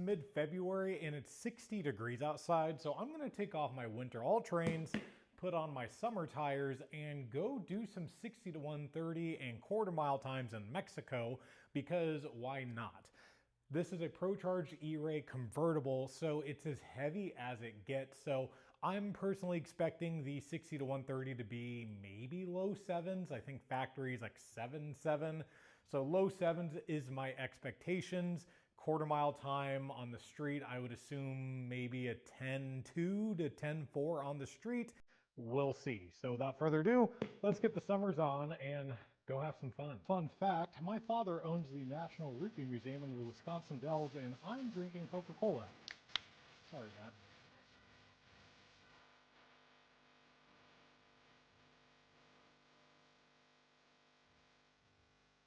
mid-February and it's 60 degrees outside, so I'm gonna take off my winter all-terrains, put on my summer tires, and go do some 60 to 130 and quarter mile times in Mexico, because why not? This is a ProCharge E-Ray convertible, so it's as heavy as it gets. So I'm personally expecting the 60 to 130 to be maybe low sevens. I think factory is like 7.7. So low sevens is my expectations. Quarter mile time on the street, I would assume maybe a 10.2 to 10.4 on the street. We'll see. So without further ado, let's get the summers on and go have some fun. Fun fact, my father owns the National Roofing Museum in the Wisconsin Dells, and I'm drinking Coca-Cola. Sorry, Matt.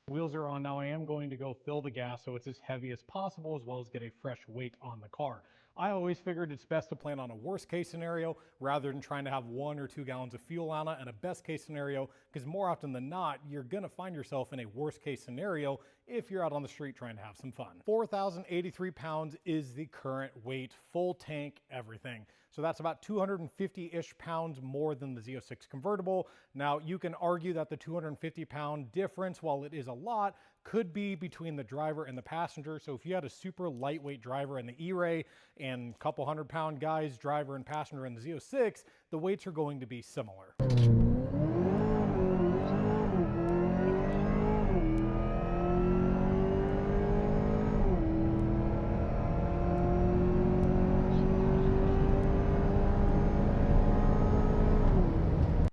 Wheels are on now. I am going to go fill the gas so it's as heavy as possible, as well as get a fresh weight on the car. I always figured it's best to plan on a worst case scenario rather than trying to have 1 or 2 gallons of fuel on it, and a best case scenario, because more often than not, you're gonna find yourself in a worst case scenario if you're out on the street trying to have some fun. 4,083 pounds is the current weight, full tank, everything. So that's about 250-ish pounds more than the Z06 convertible. Now, you can argue that the 250-pound difference, while it is a lot, could be between the driver and the passenger. So if you had a super lightweight driver in the E-Ray and a couple 100-pound guys, driver and passenger in the Z06, the weights are going to be similar.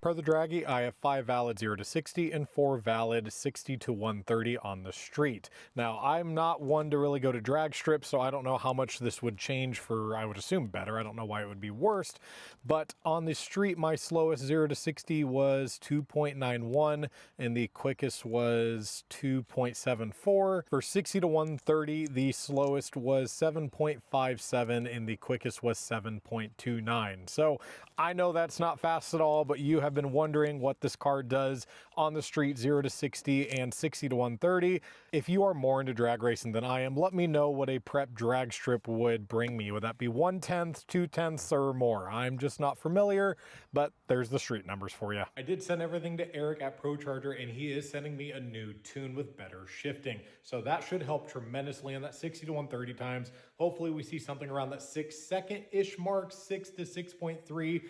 Per the Dragy, I have 5 valid 0 to 60 and 4 valid 60 to 130 on the street. Now, I'm not one to really go to drag strips, so I don't know how much this would change for, I would assume, better. I don't know why it would be worst. But on the street, my slowest 0 to 60 was 2.91 and the quickest was 2.74. For 60 to 130, the slowest was 7.57 and the quickest was 7.29. So I know that's not fast at all, but you have been wondering what this car does on the street 0 to 60 and 60 to 130. If you are more into drag racing than I am, let me know what a prep drag strip would bring me. Would that be 1/10, 2/10 or more? I'm just not familiar, but there's the street numbers for you. I did send everything to Eric at ProCharger, and he is sending me a new tune with better shifting. So that should help tremendously on that 60 to 130 times. Hopefully we see something around that 6-second-ish mark, 6 to 6.3,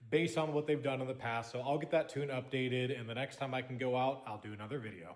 based on what they've done in the past. So I'll get that tune updated, and the next time I can go out, I'll do another video.